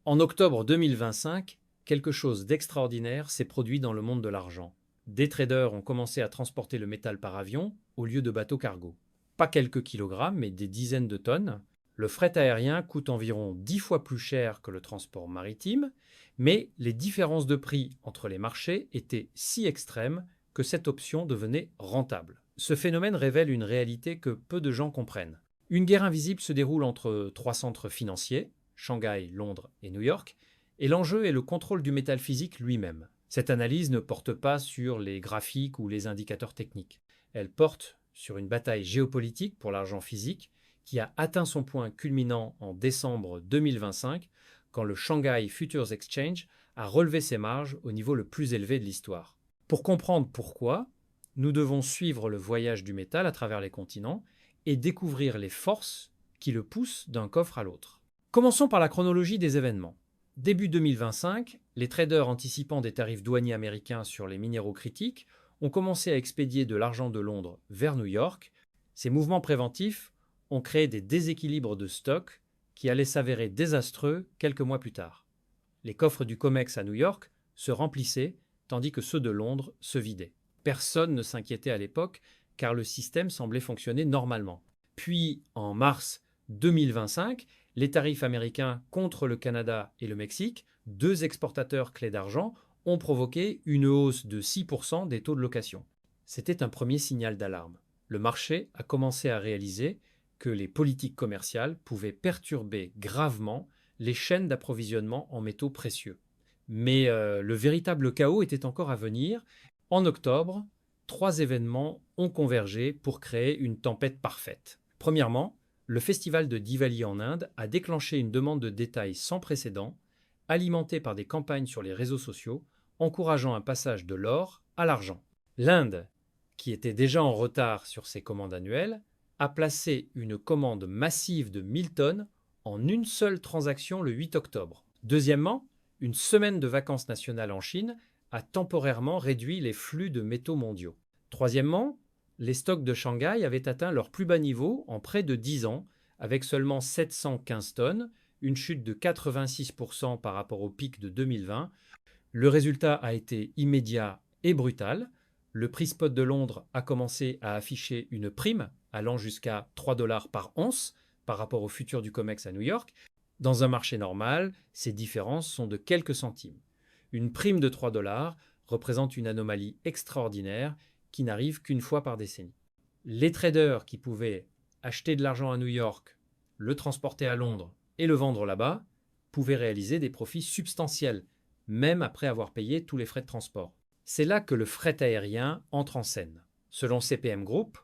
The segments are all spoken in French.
En octobre 2025, quelque chose d'extraordinaire s'est produit dans le monde de l'argent. Des traders ont commencé à transporter le métal par avion au lieu de bateaux cargo. Pas quelques kilogrammes, mais des dizaines de tonnes. Le fret aérien coûte environ 10 fois plus cher que le transport maritime, mais les différences de prix entre les marchés étaient si extrêmes que cette option devenait rentable. Ce phénomène révèle une réalité que peu de gens comprennent. Une guerre invisible se déroule entre trois centres financiers, Shanghai, Londres et New York, et l'enjeu est le contrôle du métal physique lui-même. Cette analyse ne porte pas sur les graphiques ou les indicateurs techniques. Elle porte sur une bataille géopolitique pour l'argent physique qui a atteint son point culminant en décembre 2025 quand le Shanghai Futures Exchange a relevé ses marges au niveau le plus élevé de l'histoire. Pour comprendre pourquoi, nous devons suivre le voyage du métal à travers les continents et découvrir les forces qui le poussent d'un coffre à l'autre. Commençons par la chronologie des événements. Début 2025, les traders anticipant des tarifs douaniers américains sur les minéraux critiques ont commencé à expédier de l'argent de Londres vers New York. Ces mouvements préventifs ont créé des déséquilibres de stock qui allaient s'avérer désastreux quelques mois plus tard. Les coffres du COMEX à New York se remplissaient tandis que ceux de Londres se vidaient. Personne ne s'inquiétait à l'époque car le système semblait fonctionner normalement. Puis, en mars 2025, les tarifs américains contre le Canada et le Mexique, deux exportateurs clés d'argent, ont provoqué une hausse de 6% des taux de location. C'était un premier signal d'alarme. Le marché a commencé à réaliser que les politiques commerciales pouvaient perturber gravement les chaînes d'approvisionnement en métaux précieux. Mais le véritable chaos était encore à venir. En octobre, trois événements ont convergé pour créer une tempête parfaite. Premièrement, le festival de Diwali en Inde a déclenché une demande de détail sans précédent, alimentée par des campagnes sur les réseaux sociaux, encourageant un passage de l'or à l'argent. L'Inde, qui était déjà en retard sur ses commandes annuelles, a placé une commande massive de 1000 tonnes en une seule transaction le 8 octobre. Deuxièmement, une semaine de vacances nationales en Chine a temporairement réduit les flux de métaux mondiaux. Troisièmement, les stocks de Shanghai avaient atteint leur plus bas niveau en près de 10 ans, avec seulement 715 tonnes, une chute de 86% par rapport au pic de 2020. Le résultat a été immédiat et brutal. Le prix spot de Londres a commencé à afficher une prime allant jusqu'à 3 dollars par once par rapport au futur du COMEX à New York. Dans un marché normal, ces différences sont de quelques centimes. Une prime de 3 dollars représente une anomalie extraordinaire qui n'arrive qu'une fois par décennie. Les traders qui pouvaient acheter de l'argent à New York, le transporter à Londres et le vendre là-bas pouvaient réaliser des profits substantiels, même après avoir payé tous les frais de transport. C'est là que le fret aérien entre en scène. Selon CPM Group,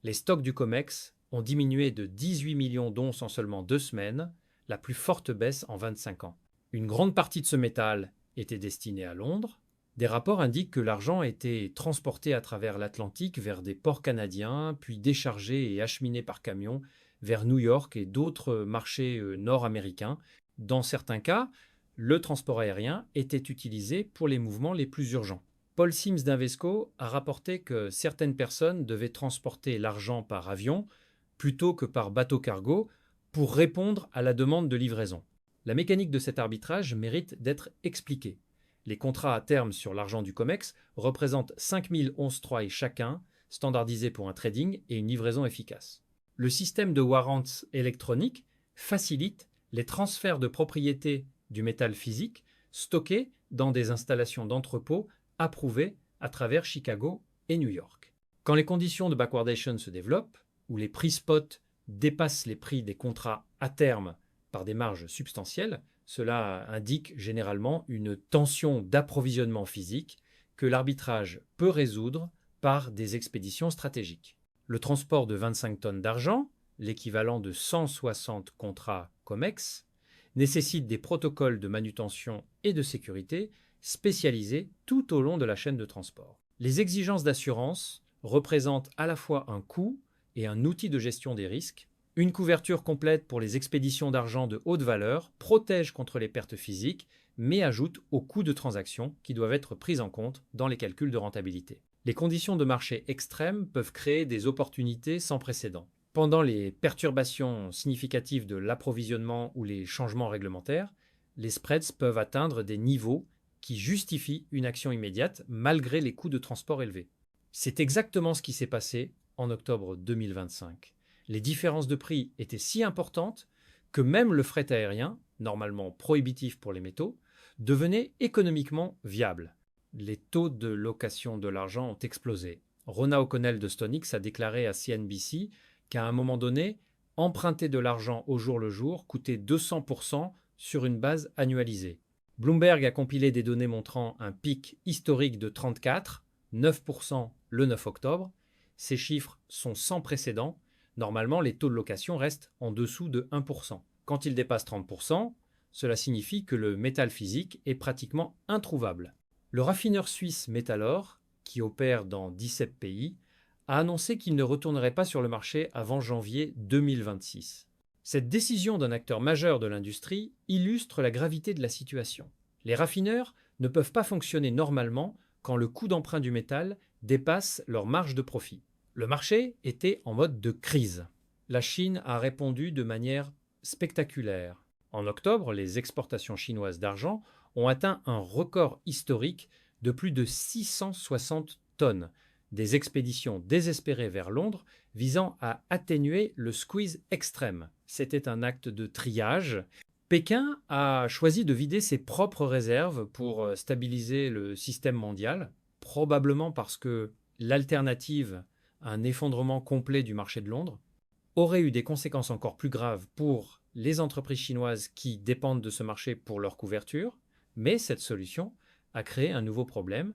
les stocks du COMEX ont diminué de 18 millions d'onces en seulement 2 semaines, la plus forte baisse en 25 ans. Une grande partie de ce métal était destinée à Londres. Des rapports indiquent que l'argent était transporté à travers l'Atlantique vers des ports canadiens, puis déchargé et acheminé par camion vers New York et d'autres marchés nord-américains. Dans certains cas, le transport aérien était utilisé pour les mouvements les plus urgents. Paul Sims d'Invesco a rapporté que certaines personnes devaient transporter l'argent par avion plutôt que par bateau cargo pour répondre à la demande de livraison. La mécanique de cet arbitrage mérite d'être expliquée. Les contrats à terme sur l'argent du COMEX représentent 5011 troy chacun, standardisés pour un trading et une livraison efficace. Le système de warrants électroniques facilite les transferts de propriété du métal physique stocké dans des installations d'entrepôt approuvées à travers Chicago et New York. Quand les conditions de backwardation se développent, où les prix spot dépassent les prix des contrats à terme par des marges substantielles, cela indique généralement une tension d'approvisionnement physique que l'arbitrage peut résoudre par des expéditions stratégiques. Le transport de 25 tonnes d'argent, l'équivalent de 160 contrats COMEX, nécessite des protocoles de manutention et de sécurité spécialisés tout au long de la chaîne de transport. Les exigences d'assurance représentent à la fois un coût et un outil de gestion des risques. Une couverture complète pour les expéditions d'argent de haute valeur protège contre les pertes physiques, mais ajoute aux coûts de transaction qui doivent être pris en compte dans les calculs de rentabilité. Les conditions de marché extrêmes peuvent créer des opportunités sans précédent. Pendant les perturbations significatives de l'approvisionnement ou les changements réglementaires, les spreads peuvent atteindre des niveaux qui justifient une action immédiate malgré les coûts de transport élevés. C'est exactement ce qui s'est passé en octobre 2025. Les différences de prix étaient si importantes que même le fret aérien, normalement prohibitif pour les métaux, devenait économiquement viable. Les taux de location de l'argent ont explosé. Rona O'Connell de StoneX a déclaré à CNBC qu'à un moment donné, emprunter de l'argent au jour le jour coûtait 200% sur une base annualisée. Bloomberg a compilé des données montrant un pic historique de 34, 9% le 9 octobre. Ces chiffres sont sans précédent. Normalement, les taux de location restent en dessous de 1%. Quand ils dépassent 30%, cela signifie que le métal physique est pratiquement introuvable. Le raffineur suisse Metalor, qui opère dans 17 pays, a annoncé qu'il ne retournerait pas sur le marché avant janvier 2026. Cette décision d'un acteur majeur de l'industrie illustre la gravité de la situation. Les raffineurs ne peuvent pas fonctionner normalement quand le coût d'emprunt du métal dépasse leur marge de profit. Le marché était en mode de crise. La Chine a répondu de manière spectaculaire. En octobre, les exportations chinoises d'argent ont atteint un record historique de plus de 660 tonnes, des expéditions désespérées vers Londres visant à atténuer le squeeze extrême. C'était un acte de triage. Pékin a choisi de vider ses propres réserves pour stabiliser le système mondial, probablement parce que l'alternative à un effondrement complet du marché de Londres aurait eu des conséquences encore plus graves pour les entreprises chinoises qui dépendent de ce marché pour leur couverture, mais cette solution a créé un nouveau problème.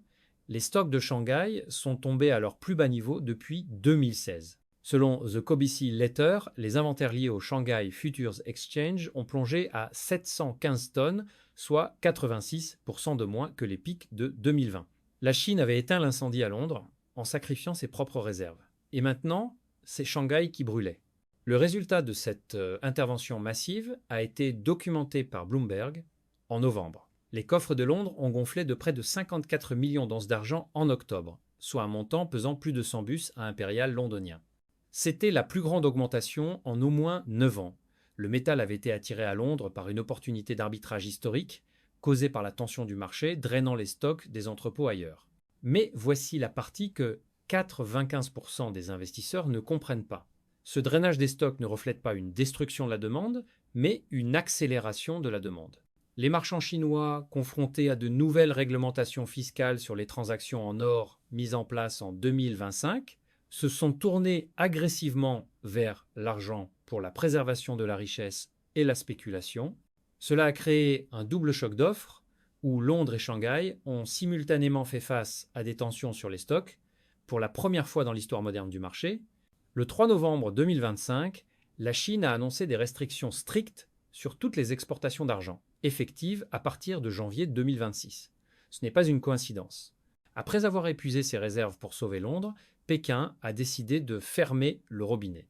Les stocks de Shanghai sont tombés à leur plus bas niveau depuis 2016. Selon The Kobeissi Letter, les inventaires liés au Shanghai Futures Exchange ont plongé à 715 tonnes, soit 86% de moins que les pics de 2020. La Chine avait éteint l'incendie à Londres en sacrifiant ses propres réserves. Et maintenant, c'est Shanghai qui brûlait. Le résultat de cette intervention massive a été documenté par Bloomberg en novembre. Les coffres de Londres ont gonflé de près de 54 millions d'onces d'argent en octobre, soit un montant pesant plus de 100 bus à Impérial londonien. C'était la plus grande augmentation en au moins 9 ans. Le métal avait été attiré à Londres par une opportunité d'arbitrage historique, causée par la tension du marché, drainant les stocks des entrepôts ailleurs. Mais voici la partie que 95% des investisseurs ne comprennent pas. Ce drainage des stocks ne reflète pas une destruction de la demande, mais une accélération de la demande. Les marchands chinois, confrontés à de nouvelles réglementations fiscales sur les transactions en or mises en place en 2025, se sont tournés agressivement vers l'argent pour la préservation de la richesse et la spéculation. Cela a créé un double choc d'offres où Londres et Shanghai ont simultanément fait face à des tensions sur les stocks pour la première fois dans l'histoire moderne du marché. Le 3 novembre 2025, la Chine a annoncé des restrictions strictes sur toutes les exportations d'argent, effectives à partir de janvier 2026. Ce n'est pas une coïncidence. Après avoir épuisé ses réserves pour sauver Londres, Pékin a décidé de fermer le robinet.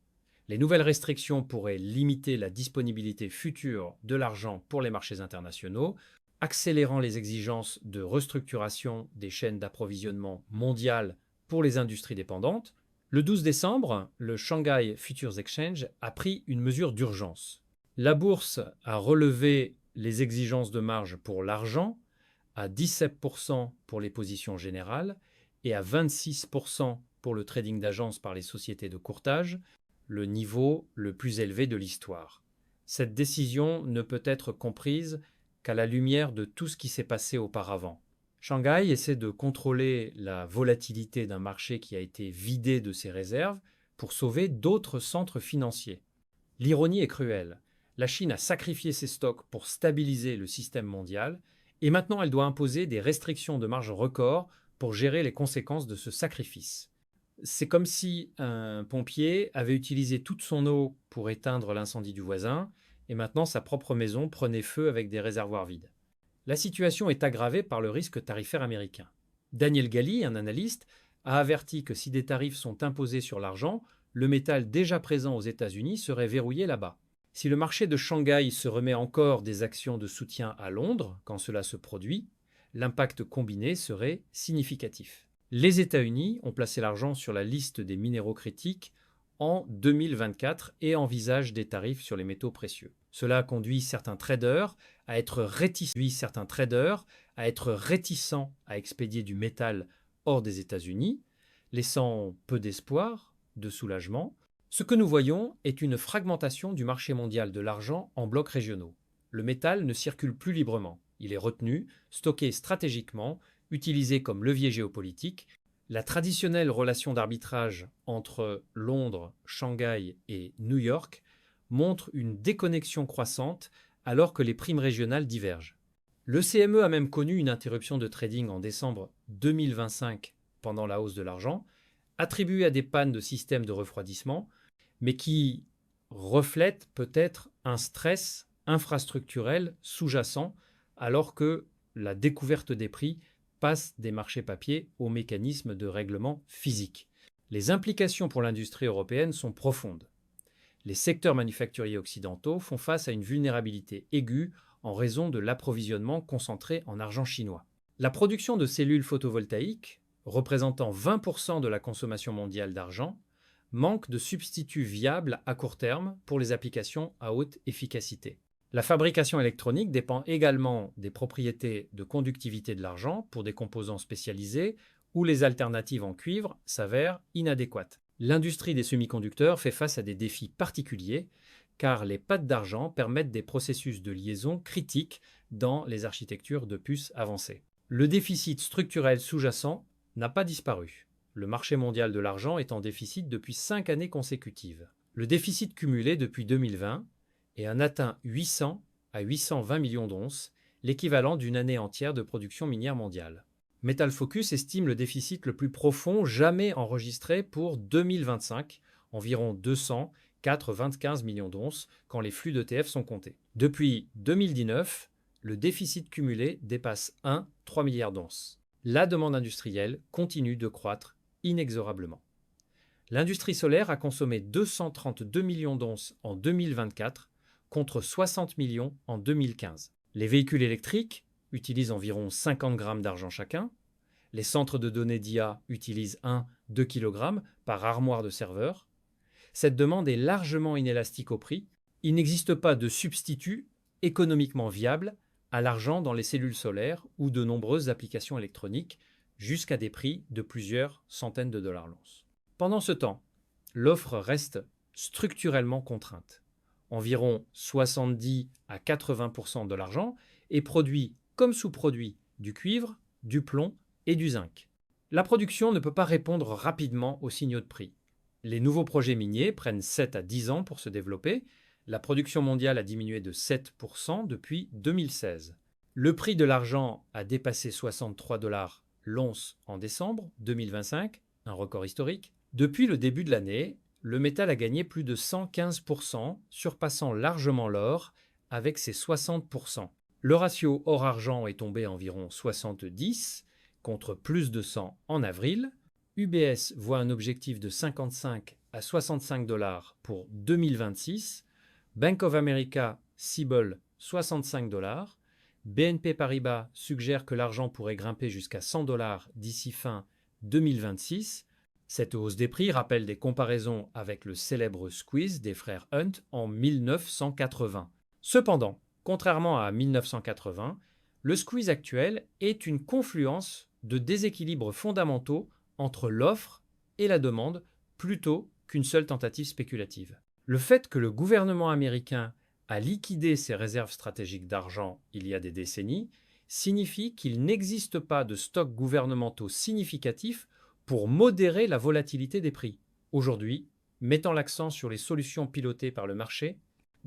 Les nouvelles restrictions pourraient limiter la disponibilité future de l'argent pour les marchés internationaux, accélérant les exigences de restructuration des chaînes d'approvisionnement mondiales pour les industries dépendantes. Le 12 décembre, le Shanghai Futures Exchange a pris une mesure d'urgence. La bourse a relevé les exigences de marge pour l'argent à 17% pour les positions générales et à 26% pour le trading d'agence par les sociétés de courtage, le niveau le plus élevé de l'histoire. Cette décision ne peut être comprise qu'à la lumière de tout ce qui s'est passé auparavant. Shanghai essaie de contrôler la volatilité d'un marché qui a été vidé de ses réserves pour sauver d'autres centres financiers. L'ironie est cruelle. La Chine a sacrifié ses stocks pour stabiliser le système mondial et maintenant elle doit imposer des restrictions de marge record pour gérer les conséquences de ce sacrifice. C'est comme si un pompier avait utilisé toute son eau pour éteindre l'incendie du voisin et maintenant sa propre maison prenait feu avec des réservoirs vides. La situation est aggravée par le risque tarifaire américain. Daniel Galli, un analyste, a averti que si des tarifs sont imposés sur l'argent, le métal déjà présent aux États-Unis serait verrouillé là-bas. Si le marché de Shanghai se remet encore des actions de soutien à Londres quand cela se produit, l'impact combiné serait significatif. Les États-Unis ont placé l'argent sur la liste des minéraux critiques en 2024 et envisagent des tarifs sur les métaux précieux. Cela conduit certains traders à être réticents à expédier du métal hors des États-Unis, laissant peu d'espoir, de soulagement. Ce que nous voyons est une fragmentation du marché mondial de l'argent en blocs régionaux. Le métal ne circule plus librement. Il est retenu, stocké stratégiquement, utilisé comme levier géopolitique. La traditionnelle relation d'arbitrage entre Londres, Shanghai et New York montre une déconnexion croissante alors que les primes régionales divergent. Le CME a même connu une interruption de trading en décembre 2025 pendant la hausse de l'argent, attribuée à des pannes de système de refroidissement, mais qui reflète peut-être un stress infrastructurel sous-jacent alors que la découverte des prix passe des marchés papier aux mécanismes de règlement physique. Les implications pour l'industrie européenne sont profondes. Les secteurs manufacturiers occidentaux font face à une vulnérabilité aiguë en raison de l'approvisionnement concentré en argent chinois. La production de cellules photovoltaïques, représentant 20% de la consommation mondiale d'argent, manque de substituts viables à court terme pour les applications à haute efficacité. La fabrication électronique dépend également des propriétés de conductivité de l'argent pour des composants spécialisés où les alternatives en cuivre s'avèrent inadéquates. L'industrie des semi-conducteurs fait face à des défis particuliers car les pattes d'argent permettent des processus de liaison critiques dans les architectures de puces avancées. Le déficit structurel sous-jacent n'a pas disparu. Le marché mondial de l'argent est en déficit depuis 5 années consécutives. Le déficit cumulé depuis 2020 est atteint 800 à 820 millions d'onces, l'équivalent d'une année entière de production minière mondiale. Metal Focus estime le déficit le plus profond jamais enregistré pour 2025, environ 204,25 millions d'onces quand les flux d'ETF sont comptés. Depuis 2019, le déficit cumulé dépasse 3 milliards d'onces. La demande industrielle continue de croître inexorablement. L'industrie solaire a consommé 232 millions d'onces en 2024 contre 60 millions en 2015. Les véhicules électriques utilisent environ 50 grammes d'argent chacun. Les centres de données d'IA utilisent 1-2 kg par armoire de serveur. Cette demande est largement inélastique au prix. Il n'existe pas de substitut économiquement viable à l'argent dans les cellules solaires ou de nombreuses applications électroniques, jusqu'à des prix de plusieurs centaines de dollars l'once. Pendant ce temps, l'offre reste structurellement contrainte. Environ 70 à 80% de l'argent est produit comme sous-produit du cuivre, du plomb et du zinc. La production ne peut pas répondre rapidement aux signaux de prix. Les nouveaux projets miniers prennent 7 à 10 ans pour se développer. La production mondiale a diminué de 7% depuis 2016. Le prix de l'argent a dépassé 63 dollars l'once en décembre 2025, un record historique. Depuis le début de l'année, le métal a gagné plus de 115%, surpassant largement l'or avec ses 60%. Le ratio or-argent est tombé à environ 70 contre plus de 100 en avril. UBS voit un objectif de 55 à 65 dollars pour 2026. Bank of America cible 65 dollars. BNP Paribas suggère que l'argent pourrait grimper jusqu'à 100 dollars d'ici fin 2026. Cette hausse des prix rappelle des comparaisons avec le célèbre squeeze des frères Hunt en 1980. Cependant, contrairement à 1980, le squeeze actuel est une confluence de déséquilibres fondamentaux entre l'offre et la demande plutôt qu'une seule tentative spéculative. Le fait que le gouvernement américain a liquidé ses réserves stratégiques d'argent il y a des décennies signifie qu'il n'existe pas de stocks gouvernementaux significatifs pour modérer la volatilité des prix. Aujourd'hui, mettant l'accent sur les solutions pilotées par le marché,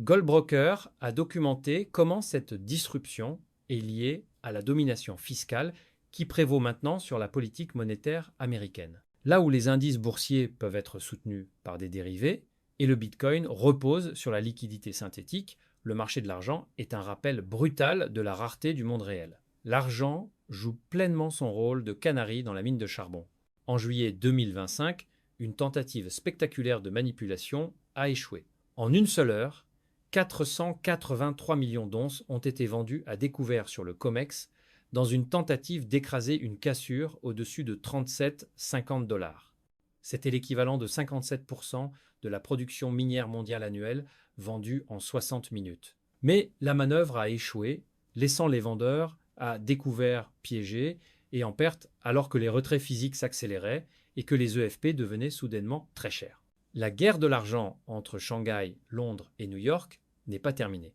Goldbroker a documenté comment cette disruption est liée à la domination fiscale qui prévaut maintenant sur la politique monétaire américaine. Là où les indices boursiers peuvent être soutenus par des dérivés et le Bitcoin repose sur la liquidité synthétique, le marché de l'argent est un rappel brutal de la rareté du monde réel. L'argent joue pleinement son rôle de canari dans la mine de charbon. En juillet 2025, une tentative spectaculaire de manipulation a échoué. En une seule heure, 483 millions d'onces ont été vendues à découvert sur le COMEX dans une tentative d'écraser une cassure au-dessus de 37,50 dollars. C'était l'équivalent de 57% de la production minière mondiale annuelle vendue en 60 minutes. Mais la manœuvre a échoué, laissant les vendeurs à découvert, piégés et en perte alors que les retraits physiques s'accéléraient et que les EFP devenaient soudainement très chers. La guerre de l'argent entre Shanghai, Londres et New York n'est pas terminée.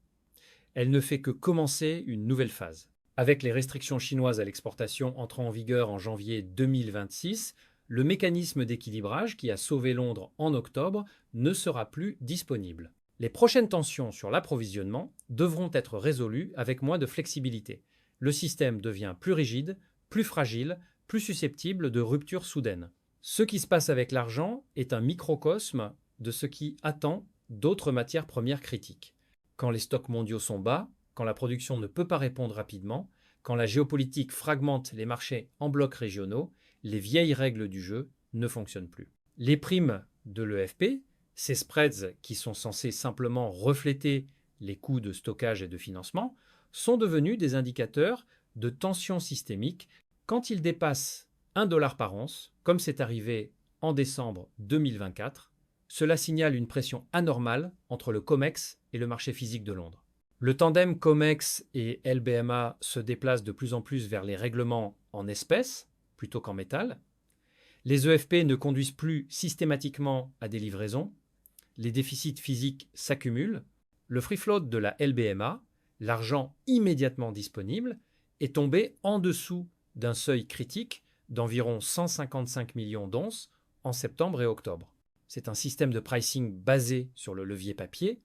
Elle ne fait que commencer une nouvelle phase. Avec les restrictions chinoises à l'exportation entrant en vigueur en janvier 2026, le mécanisme d'équilibrage qui a sauvé Londres en octobre ne sera plus disponible. Les prochaines tensions sur l'approvisionnement devront être résolues avec moins de flexibilité. Le système devient plus rigide, plus fragile, plus susceptible de ruptures soudaines. Ce qui se passe avec l'argent est un microcosme de ce qui attend d'autres matières premières critiques. Quand les stocks mondiaux sont bas, quand la production ne peut pas répondre rapidement, quand la géopolitique fragmente les marchés en blocs régionaux, les vieilles règles du jeu ne fonctionnent plus. Les primes de l'EFP, ces spreads qui sont censés simplement refléter les coûts de stockage et de financement, sont devenus des indicateurs de tension systémique quand ils dépassent 1 $ par once, comme c'est arrivé en décembre 2024. Cela signale une pression anormale entre le COMEX et le marché physique de Londres. Le tandem COMEX et LBMA se déplace de plus en plus vers les règlements en espèces plutôt qu'en métal. Les EFP ne conduisent plus systématiquement à des livraisons. Les déficits physiques s'accumulent. Le free float de la LBMA, l'argent immédiatement disponible, est tombé en dessous d'un seuil critique d'environ 155 millions d'onces en septembre et octobre. C'est un système de pricing basé sur le levier papier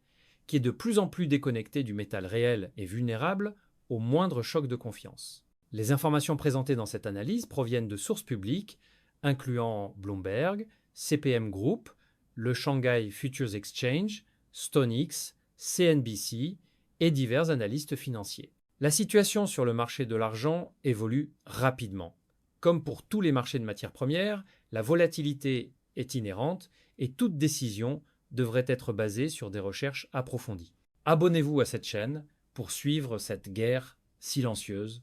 qui est de plus en plus déconnecté du métal réel et vulnérable au moindre choc de confiance. Les informations présentées dans cette analyse proviennent de sources publiques incluant Bloomberg, CPM Group, le Shanghai Futures Exchange, StoneX, CNBC et divers analystes financiers. La situation sur le marché de l'argent évolue rapidement. Comme pour tous les marchés de matières premières, la volatilité est inhérente et toute décision devrait être basée sur des recherches approfondies. Abonnez-vous à cette chaîne pour suivre cette guerre silencieuse